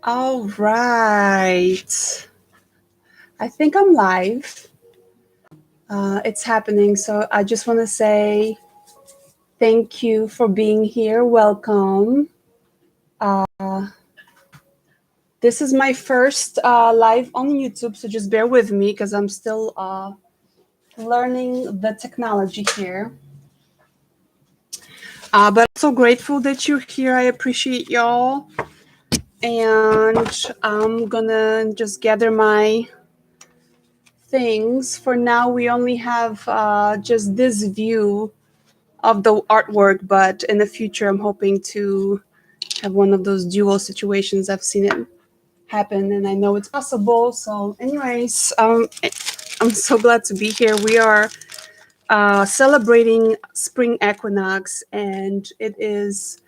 All right. I think I'm live. It's happening. So I just want to say thank you for being here. Welcome. This is my first live on YouTube, so just bear with me because I'm still learning the technology here. But I'm so grateful that you're here. I appreciate y'all. And I'm gonna just gather my things. For now, we only have just this view of the artwork, but in the future, I'm hoping to have one of those dual situations. I've seen it happen, and I know it's possible. So, anyways, I'm so glad to be here. We are celebrating Spring Equinox, and it is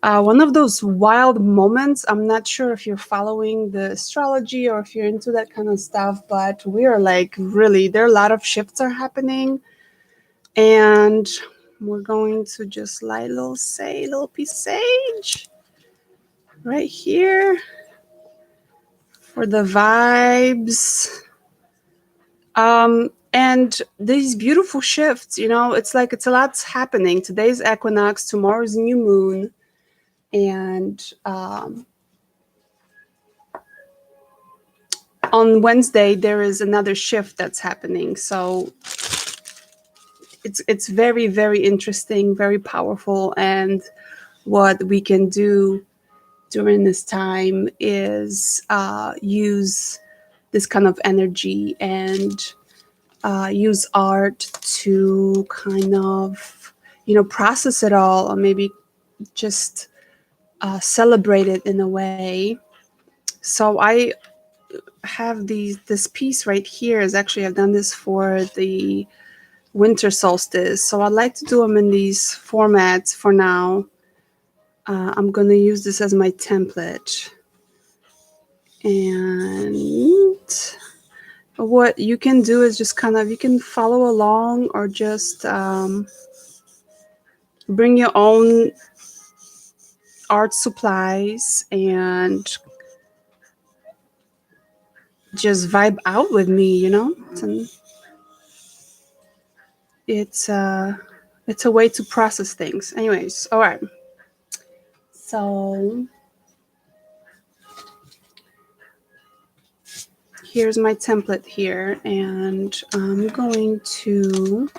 one of those wild moments. I'm not sure if you're following the astrology or if you're into that kind of stuff, but we are like really, there are a lot of shifts are happening. And we're going to just light a little piece of sage right here for the vibes. And these beautiful shifts, it's like it's a lot's happening. Today's equinox, tomorrow's new moon, and on Wednesday there is another shift that's happening. So it's very, very interesting, very powerful, and what we can do during this time is use this kind of energy and use art to kind of, process it all, or maybe just celebrate it in a way. So I have this piece right here. Is actually, I've done this for the winter solstice. So I'd like to do them in these formats for now. I'm going to use this as my template. And what you can do is just kind of, you can follow along or just bring your own art supplies and just vibe out with me, it's a way to process things. Anyways, all right. So here's my template here, and I'm going to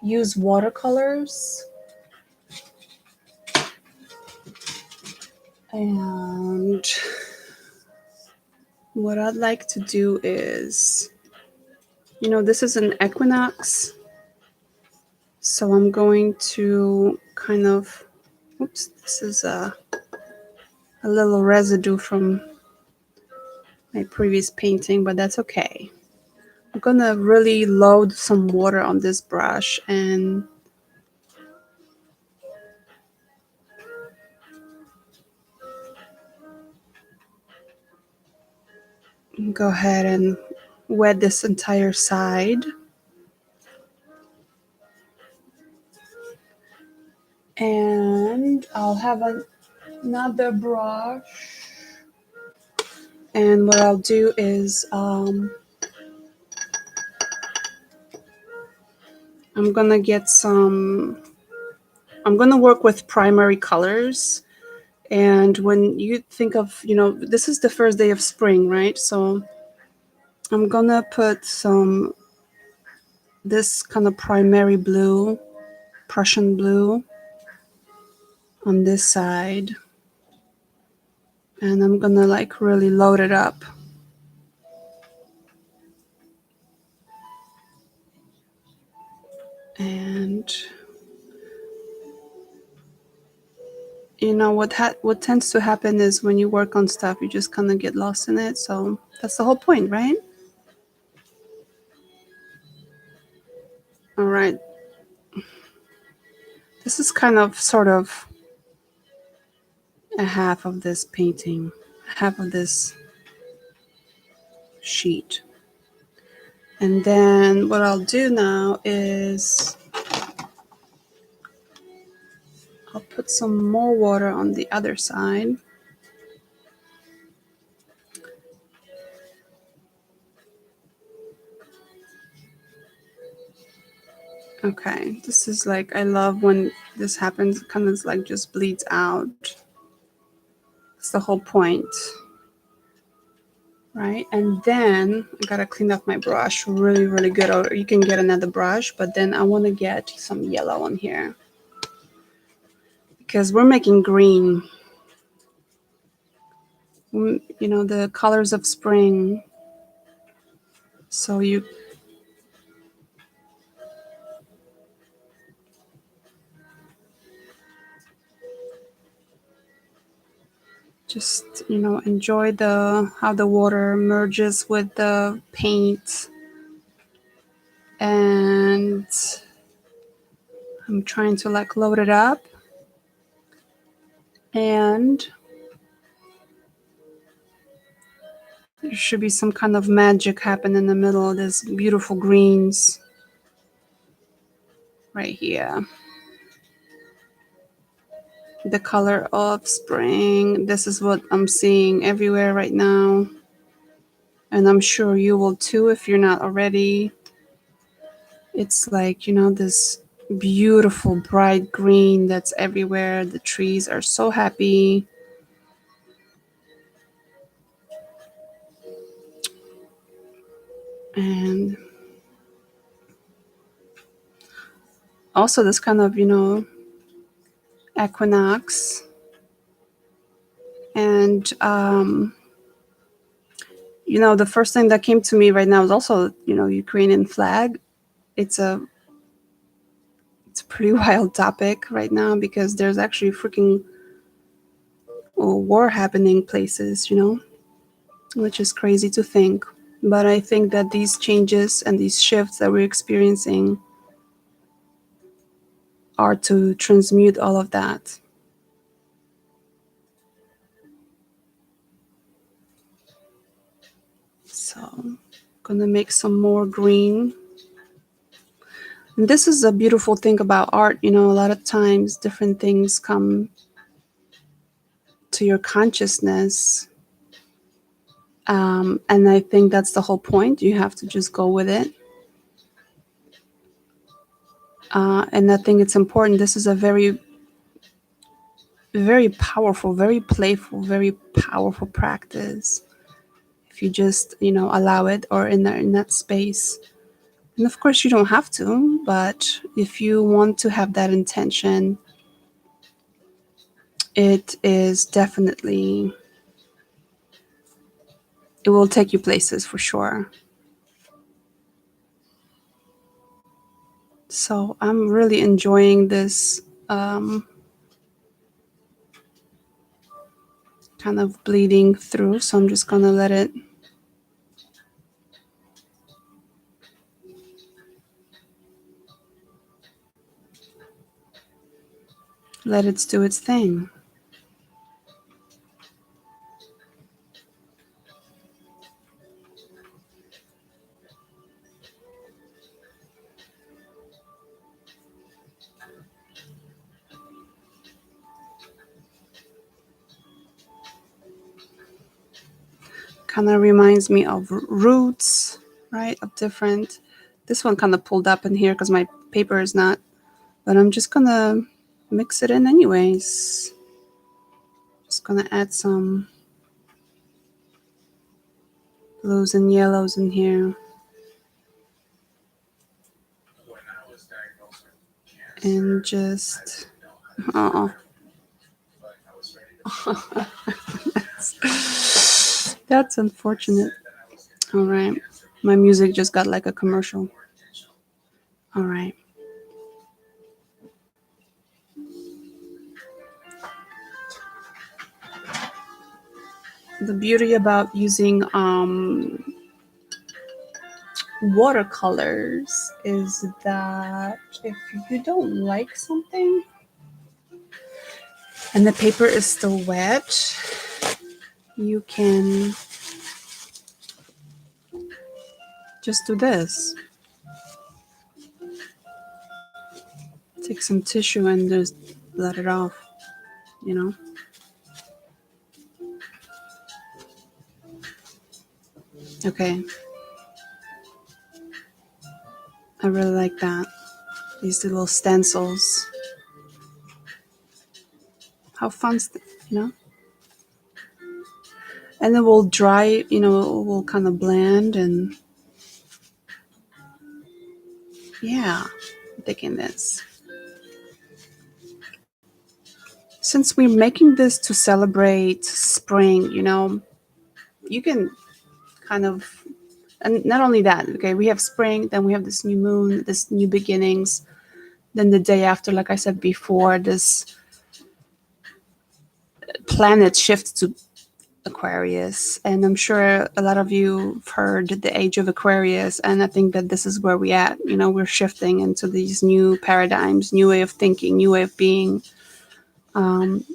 use watercolors. And what I'd like to do is, this is an equinox. So I'm going to kind of, oops, this is a little residue from my previous painting, but that's okay. I'm gonna really load some water on this brush and go ahead and wet this entire side. And I'll have another brush. And what I'll do is I'm gonna work with primary colors. And when you think of, this is the first day of spring, right? So I'm gonna put this kind of primary blue, Prussian blue, on this side. And I'm gonna like really load it up. And what tends to happen is when you work on stuff, you just kind of get lost in it. So that's the whole point, right? All right. This is kind of sort of a half of this painting, half of this sheet. And then what I'll do now is I'll put some more water on the other side. Okay, this is like, I love when this happens. It kind of like just bleeds out. It's the whole point, right? And then I gotta clean up my brush really, really good. Or you can get another brush, but then I want to get some yellow on here because we're making green. You know, the colors of spring. So you just, you know, enjoy the how the water merges with the paint. And I'm trying to like load it up, and there should be some kind of magic happen in the middle of this beautiful greens right here. The color of spring. This is what I'm seeing everywhere right now. And I'm sure you will too if you're not already. It's like, you know, this beautiful bright green that's everywhere. The trees are so happy. And also this kind of, you know, equinox. And you know, the first thing that came to me right now is also, you know, Ukrainian flag. It's a pretty wild topic right now because there's actually freaking war happening places, you know, which is crazy to think. But I think that these changes and these shifts that we're experiencing are to transmute all of that. So I'm gonna make some more green. And this is a beautiful thing about art, you know, a lot of times different things come to your consciousness. And I think that's the whole point. You have to just go with it. And I think it's important. This is a very, very powerful, very playful, very powerful practice. If you just, you know, allow it or in that space. And of course, you don't have to, but if you want to have that intention, it is definitely, it will take you places for sure. So I'm really enjoying this kind of bleeding through. So I'm just going to let it do its thing. Kind of reminds me of roots, right? Of different. This one kind of pulled up in here because my paper is not, but I'm just going to mix it in anyways. Just going to add some blues and yellows in here. And just, oh, that's unfortunate. All right. My music just got like a commercial. All right. The beauty about using watercolors is that if you don't like something and the paper is still wet, you can just do this. Take some tissue and just let it off, you know? Okay. I really like that. these little stencils. How fun, you know? And it will dry, you know, it will kind of blend and yeah, I'm thinking this. Since we're making this to celebrate spring, you know, you can kind of, and not only that, okay, we have spring, then we have this new moon, this new beginnings. Then the day after, like I said before, this planet shifts to Aquarius. And I'm sure a lot of you have heard the age of Aquarius. And I think that this is where we're at. You know, we're shifting into these new paradigms, new way of thinking, new way of being. Um,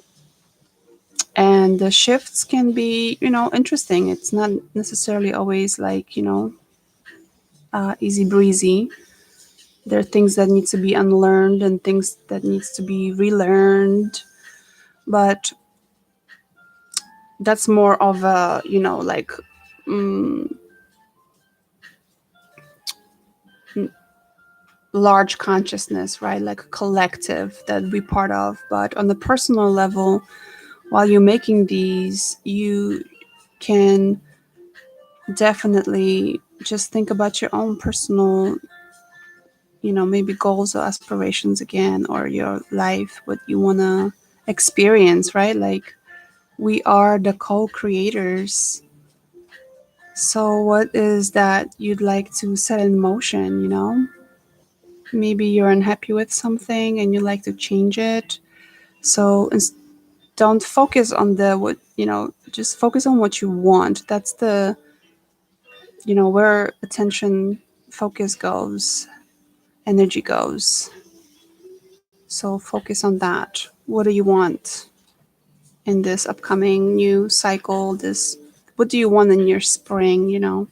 and the shifts can be, you know, interesting. It's not necessarily always like, you know, easy breezy. There are things that need to be unlearned and things that needs to be relearned. But that's more of a, you know, like mm, large consciousness, right? Like a collective that we part of. But on the personal level, while you're making these, you can definitely just think about your own personal, you know, maybe goals or aspirations again, or your life, what you want to experience, right? Like we are the co-creators. So what is that you'd like to set in motion, you know? Maybe you're unhappy with something and you like to change it. So don't focus on the what, you know, just focus on what you want. That's the, you know, where attention focus goes, energy goes. So focus on that. What do you want in this upcoming new cycle? This, what do you want in your spring, you know?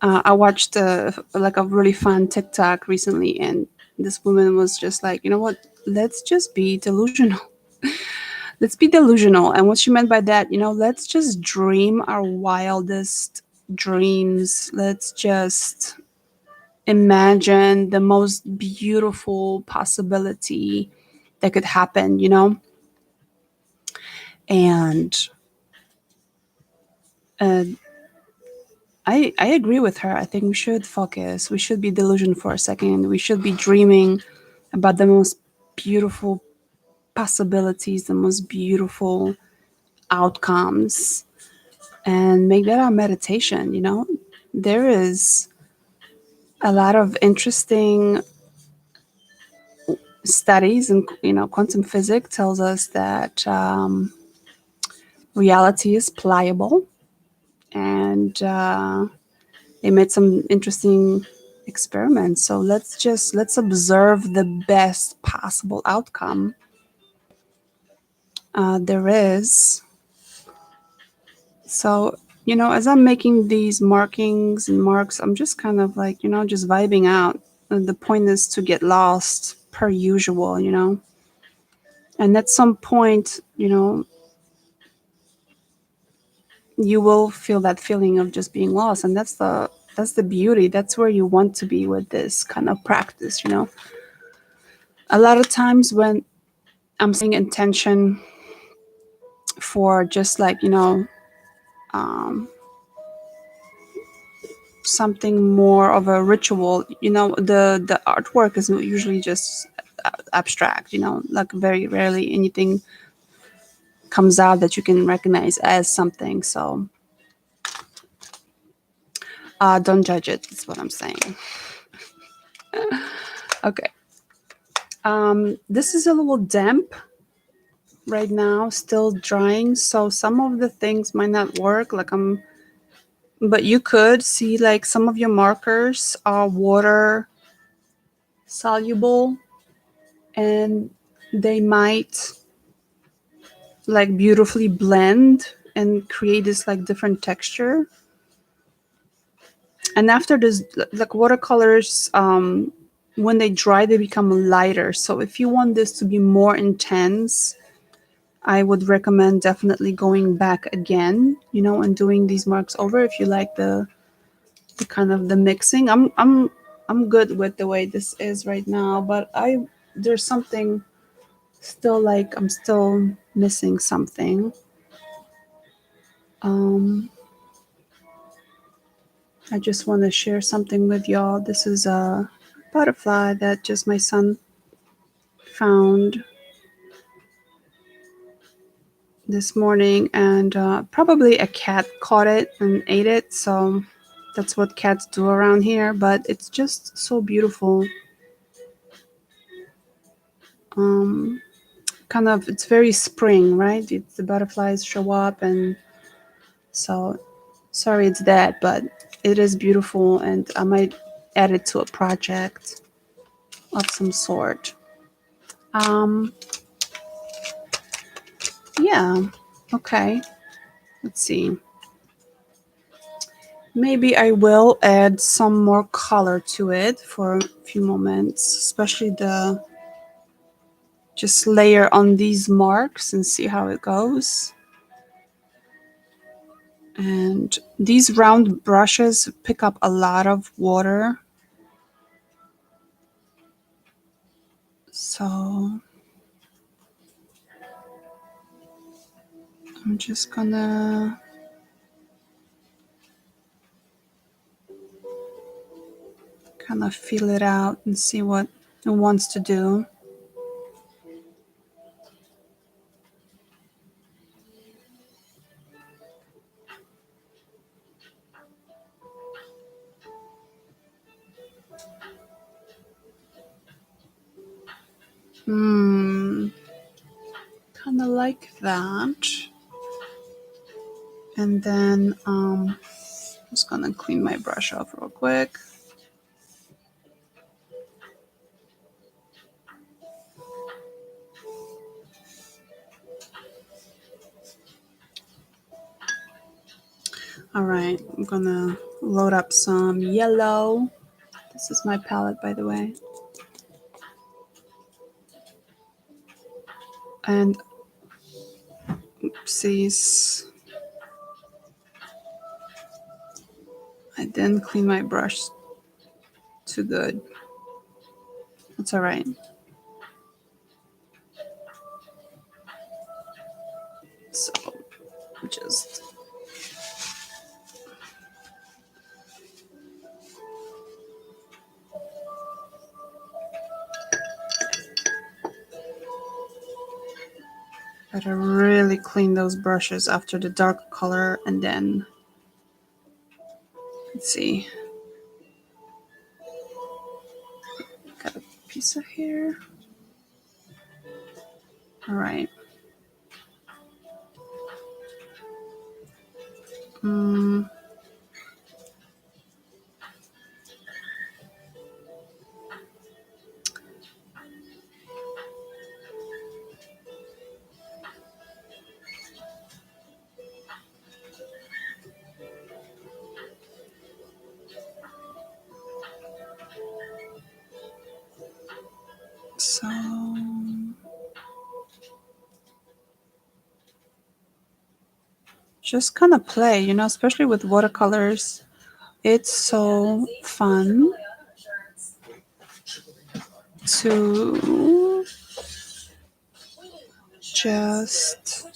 I watched like a really fun TikTok recently, and this woman was just like, you know what? Let's just be delusional. Let's be delusional. And what she meant by that, you know, let's just dream our wildest dreams. Let's just imagine the most beautiful possibility that could happen, you know? And uh, I agree with her. I think we should focus. We should be delusional for a second. We should be dreaming about the most beautiful possibilities, the most beautiful outcomes, and make that our meditation, you know? There is a lot of interesting studies, and you know, quantum physics tells us that reality is pliable, and they made some interesting experiments. So let's observe the best possible outcome there is. So, you know, as I'm making these markings and marks, I'm just kind of like, you know, just vibing out. And the point is to get lost per usual, you know. And at some point, you know, you will feel that feeling of just being lost. And that's the beauty. That's where you want to be with this kind of practice, you know. A lot of times when I'm setting intention for just like, you know, um, something more of a ritual, you know, the artwork is usually just abstract, you know, like very rarely anything comes out that you can recognize as something. So don't judge it, that's what I'm saying. Okay. This is a little damp right now, still drying, so some of the things might not work, like but you could see like some of your markers are water soluble, and they might like beautifully blend and create this like different texture. And after this, like watercolors, when they dry they become lighter. So if you want this to be more intense, I would recommend definitely going back again, you know, and doing these marks over if you like the kind of the mixing. I'm good with the way this is right now, but I there's something still like I'm still missing something. Um, I just want to share something with y'all. This is a butterfly that just my son found this morning, and probably a cat caught it and ate it. So that's what cats do around here. But it's just so beautiful. Um, Kind of, it's very spring, right? The butterflies show up, and so sorry it's dead, but it is beautiful, and I might add it to a project of some sort. Um, yeah, okay. Let's see. Maybe I will add some more color to it for a few moments, especially the just layer on these marks and see how it goes. And these round brushes pick up a lot of water. So I'm just gonna kind of feel it out and see what it wants to do. Kind of like that. And then I'm just gonna clean my brush off real quick. All right, I'm gonna load up some yellow. This is my palette, by the way. And oopsies, I didn't clean my brush too good. It's all right. So just gotta really clean those brushes after the dark color, and then let's see. Got a piece of hair. All right. Mm, so just kind of play, especially with watercolors. It's so fun to just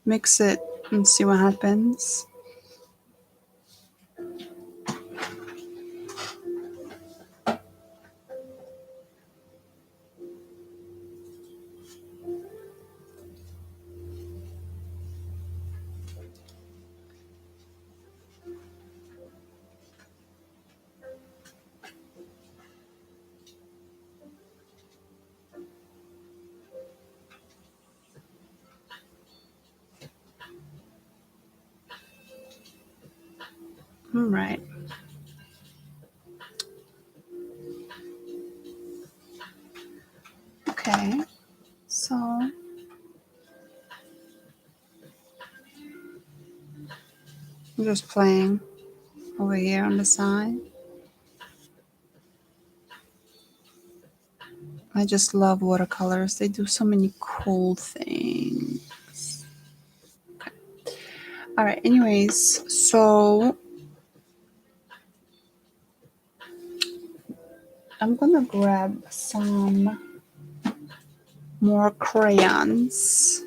mix it and see what happens. All right. Okay. So I'm just playing over here on the side. I just love watercolors. They do so many cool things. Okay. All right. Anyways, so I'm gonna grab some more crayons.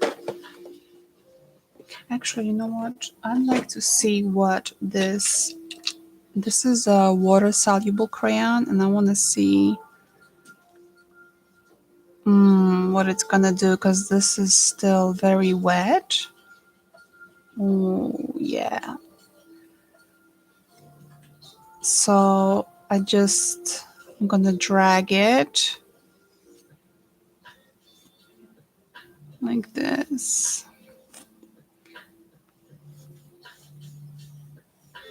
Actually, you know what? I'd like to see what this is a water soluble crayon, and I want to see what it's gonna do because this is still very wet. Oh, yeah. So I'm gonna drag it like this.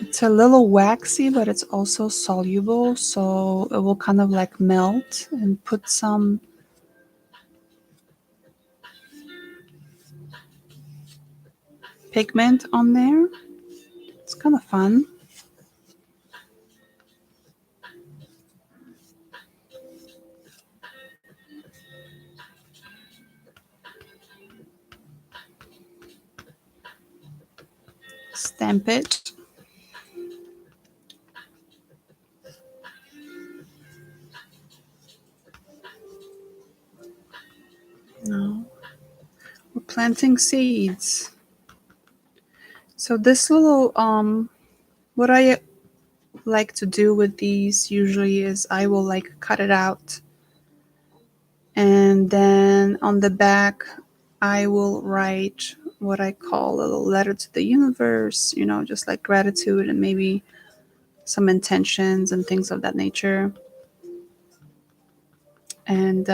It's a little waxy, but it's also soluble, so it will kind of like melt and put some pigment on there. It's kind of fun. Stamp it. No, we're planting seeds. So this little what I like to do with these usually is I will like cut it out, and then on the back I will write what I call a little letter to the universe, just like gratitude and maybe some intentions and things of that nature. And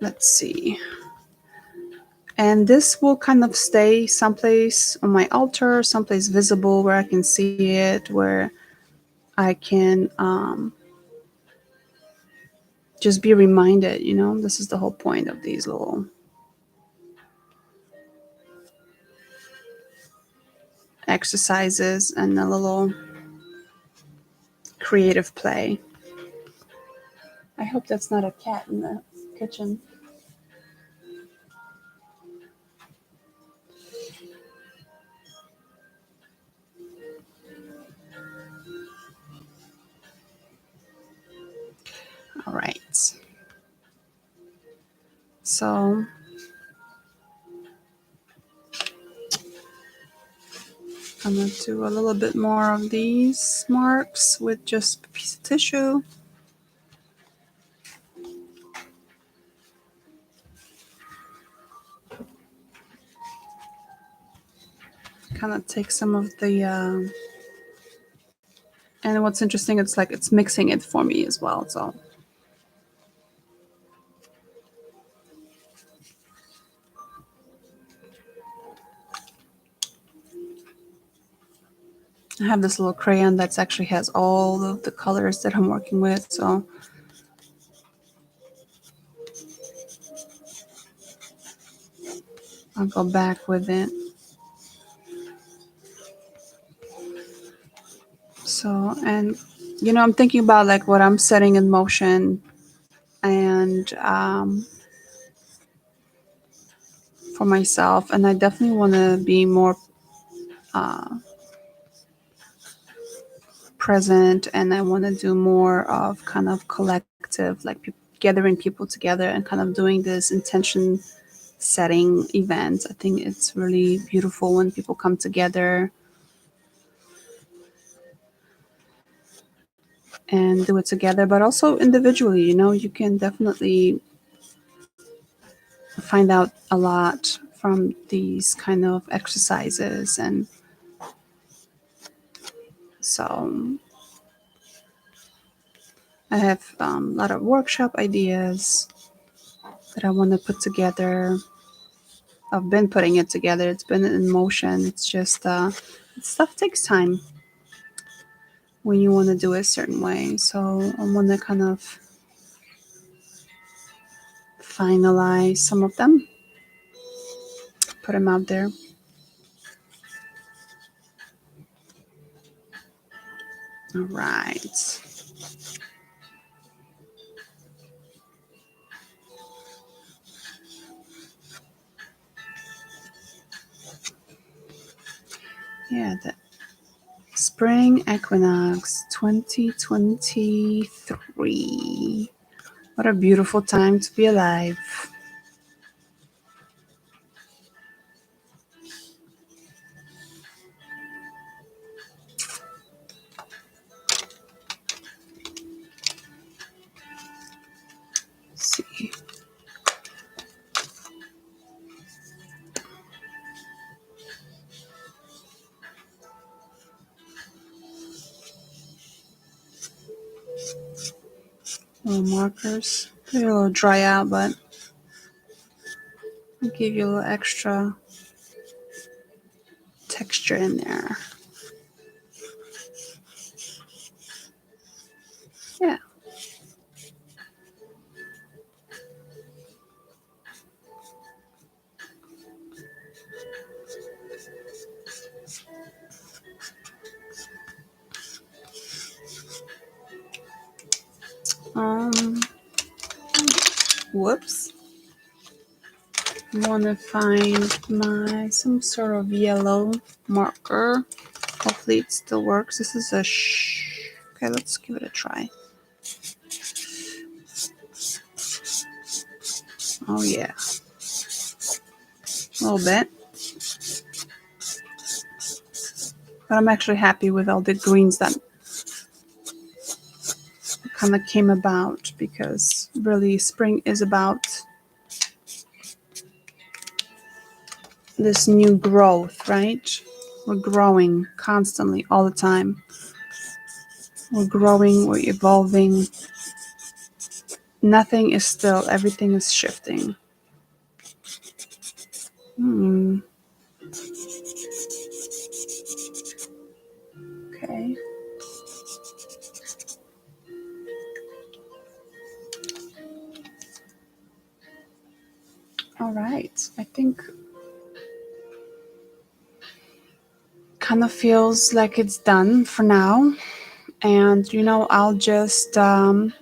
let's see. And this will kind of stay someplace on my altar, someplace visible where I can see it, where I can just be reminded, this is the whole point of these little exercises and a little creative play. I hope that's not a cat in the kitchen. All right. So I'm going to do a little bit more of these marks with just a piece of tissue. Kind of take some of the, and what's interesting, it's like it's mixing it for me as well. So I have this little crayon that actually has all of the colors that I'm working with. So I'll go back with it. So, and I'm thinking about like what I'm setting in motion, and for myself, and I definitely want to be more present, and I want to do more of kind of collective, like gathering people together and kind of doing this intention setting events. I think it's really beautiful when people come together and do it together, but also individually. You can definitely find out a lot from these kind of exercises. And so I have a lot of workshop ideas that I want to put together. I've been putting it together. It's been in motion. It's just stuff takes time when you want to do it a certain way. So I want to kind of finalize some of them, put them out there. All right. Yeah, the Spring Equinox 2023. What a beautiful time to be alive. Let's see. Little markers. They're a little dry out, but I'll give you a little extra texture in there. Yeah. Whoops. I want to find some sort of yellow marker. Hopefully it still works. This is a okay, let's give it a try. Oh yeah. A little bit. But I'm actually happy with all the greens that kind of came about, because really spring is about this new growth, right? We're growing constantly all the time. We're growing, we're evolving. Nothing is still, everything is shifting. Okay. All right. I think kind of feels like it's done for now. And I'll just kind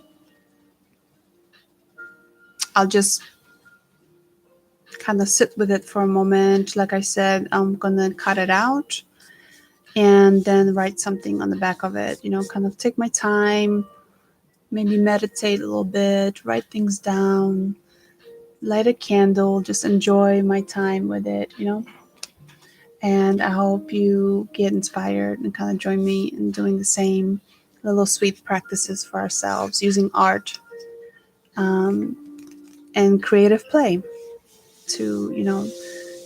of sit with it for a moment. Like I said, I'm gonna cut it out and then write something on the back of it. Kind of take my time, maybe meditate a little bit, write things down, light a candle, just enjoy my time with it. And I hope you get inspired and kind of join me in doing the same little sweet practices for ourselves using art and creative play to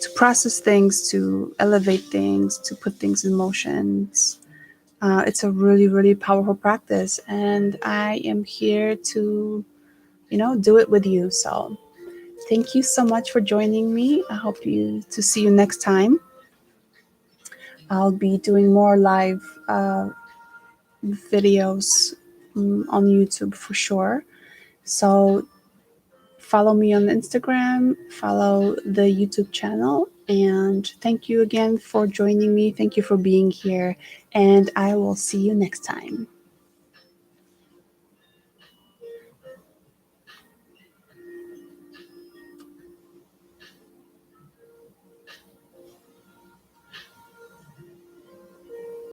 to process things, to elevate things, to put things in motions. It's a really, really powerful practice, and I am here to do it with you. So thank you so much for joining me. I hope to see you next time. I'll be doing more live videos on YouTube for sure. So follow me on Instagram, follow the YouTube channel, and thank you again for joining me. Thank you for being here, and I will see you next time.